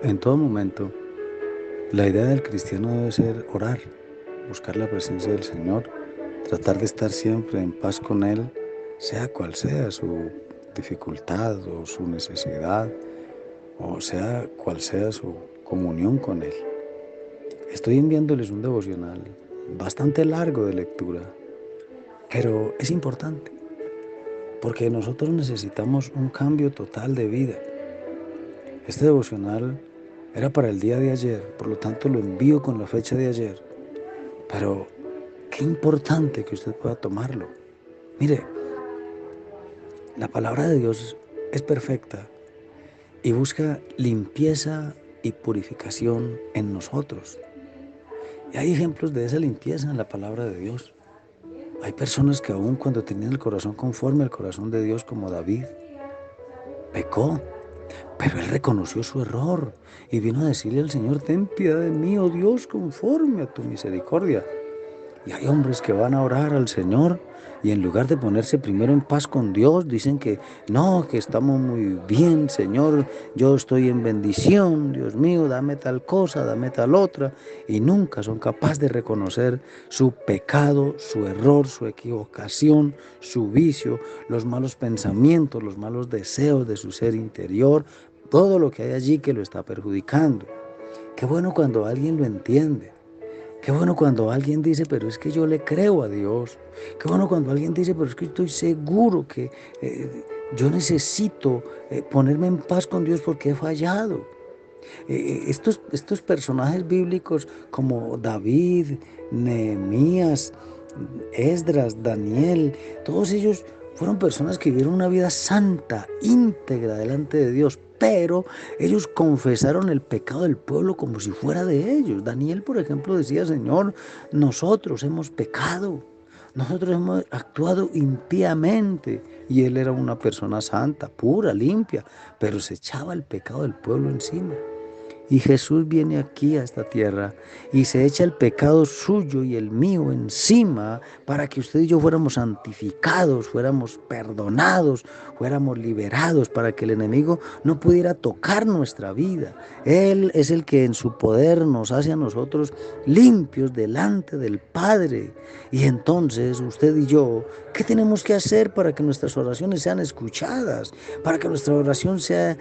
En todo momento, la idea del cristiano debe ser orar, buscar la presencia del Señor, tratar de estar siempre en paz con Él, sea cual sea su dificultad o su necesidad, o sea cual sea su comunión con Él. Estoy enviándoles un devocional bastante largo de lectura, pero es importante porque nosotros necesitamos un cambio total de vida. Este devocional era para el día de ayer, por lo tanto lo envío con la fecha de ayer, pero qué importante que usted pueda tomarlo. Mire, la palabra de Dios es perfecta y busca limpieza y purificación en nosotros. Y hay ejemplos de esa limpieza en la palabra de Dios. Hay personas que aun cuando tenían el corazón conforme al corazón de Dios, como David, pecó, pero él reconoció su error y vino a decirle al Señor: ten piedad de mí, oh Dios, conforme a tu misericordia. Y hay hombres que van a orar al Señor y en lugar de ponerse primero en paz con Dios, dicen que no, que estamos muy bien, Señor, yo estoy en bendición, Dios mío, dame tal cosa, dame tal otra. Y nunca son capaces de reconocer su pecado, su error, su equivocación, su vicio, los malos pensamientos, los malos deseos de su ser interior, todo lo que hay allí que lo está perjudicando. Qué bueno cuando alguien lo entiende. Qué bueno cuando alguien dice: pero es que yo le creo a Dios. Qué bueno cuando alguien dice: pero es que estoy seguro que yo necesito ponerme en paz con Dios porque he fallado. Estos personajes bíblicos como David, Nehemías, Esdras, Daniel, todos ellos fueron personas que vivieron una vida santa, íntegra delante de Dios, pero ellos confesaron el pecado del pueblo como si fuera de ellos. Daniel, por ejemplo, decía: Señor, nosotros hemos pecado, nosotros hemos actuado impíamente. Y él era una persona santa, pura, limpia, pero se echaba el pecado del pueblo encima. Y Jesús viene aquí a esta tierra y se echa el pecado suyo y el mío encima para que usted y yo fuéramos santificados, fuéramos perdonados, fuéramos liberados, para que el enemigo no pudiera tocar nuestra vida. Él es el que en su poder nos hace a nosotros limpios delante del Padre. Y entonces usted y yo, ¿qué tenemos que hacer para que nuestras oraciones sean escuchadas? Para que nuestra oración sea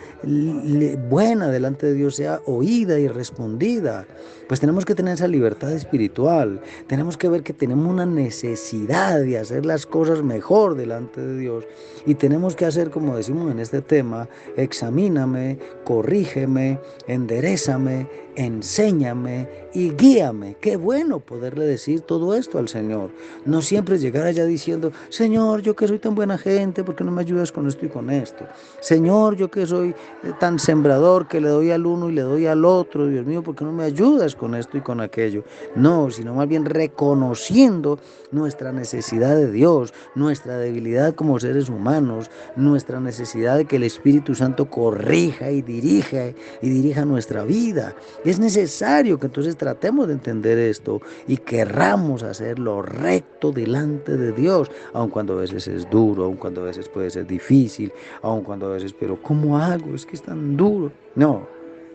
buena delante de Dios, sea oída y respondida. Pues tenemos que tener esa libertad espiritual. Tenemos que ver que tenemos una necesidad de hacer las cosas mejor delante de Dios. Y tenemos que hacer, como decimos en este tema: examíname, corrígeme, enderézame, enséñame y guíame. Qué bueno poderle decir todo esto al Señor. No siempre llegar allá diciendo: Señor, yo que soy tan buena gente, ¿por qué no me ayudas con esto y con esto? Señor, yo que soy tan sembrador, que le doy al uno y le doy al otro, Dios mío, ¿por qué no me ayudas con esto y con aquello? No, sino más bien reconociendo nuestra necesidad de Dios, nuestra debilidad como seres humanos, nuestra necesidad de que el Espíritu Santo corrija y dirija nuestra vida. Es necesario que entonces tratemos de entender esto y querramos hacer lo recto delante de Dios, aun cuando a veces es duro, aun cuando a veces puede ser difícil, aun cuando a veces: pero ¿cómo hago? Es que es tan duro. No,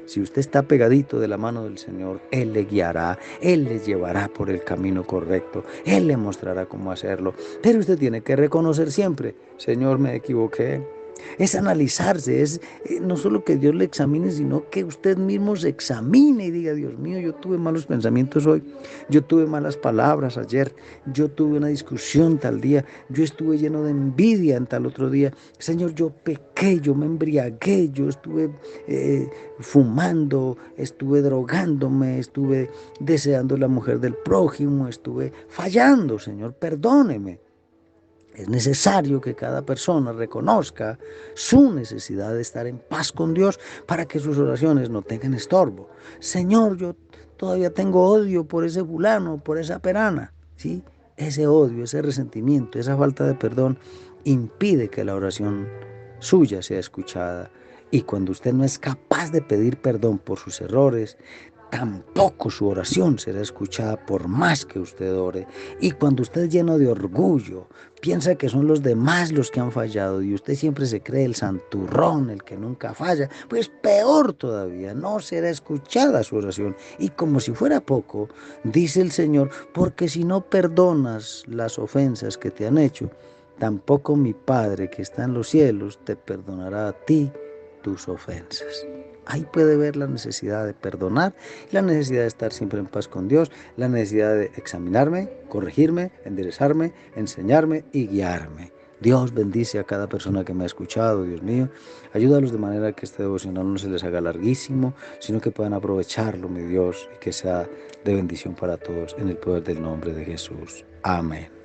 si usted está pegadito de la mano del Señor, Él le guiará, Él le llevará por el camino correcto, Él le mostrará cómo hacerlo. Pero usted tiene que reconocer siempre: Señor, me equivoqué. Es analizarse, es no solo que Dios le examine, sino que usted mismo se examine y diga: Dios mío, yo tuve malos pensamientos hoy, yo tuve malas palabras ayer, yo tuve una discusión tal día, yo estuve lleno de envidia en tal otro día. Señor, yo pequé, yo me embriagué, yo estuve fumando, estuve drogándome, estuve deseando la mujer del prójimo, estuve fallando. Señor, perdóneme. Es necesario que cada persona reconozca su necesidad de estar en paz con Dios para que sus oraciones no tengan estorbo. Señor, yo todavía tengo odio por ese fulano, por esa perana, ¿sí? Ese odio, ese resentimiento, esa falta de perdón impide que la oración suya sea escuchada. Y cuando usted no es capaz de pedir perdón por sus errores, tampoco su oración será escuchada por más que usted ore. Y cuando usted es lleno de orgullo, piensa que son los demás los que han fallado y usted siempre se cree el santurrón, el que nunca falla, pues peor todavía, no será escuchada su oración. Y como si fuera poco, dice el Señor, porque si no perdonas las ofensas que te han hecho, tampoco mi Padre que está en los cielos te perdonará a ti tus ofensas. Ahí puede ver la necesidad de perdonar, la necesidad de estar siempre en paz con Dios, la necesidad de examinarme, corregirme, enderezarme, enseñarme y guiarme. Dios bendice a cada persona que me ha escuchado, Dios mío. Ayúdalos de manera que este devocional no se les haga larguísimo, sino que puedan aprovecharlo, mi Dios, y que sea de bendición para todos en el poder del nombre de Jesús. Amén.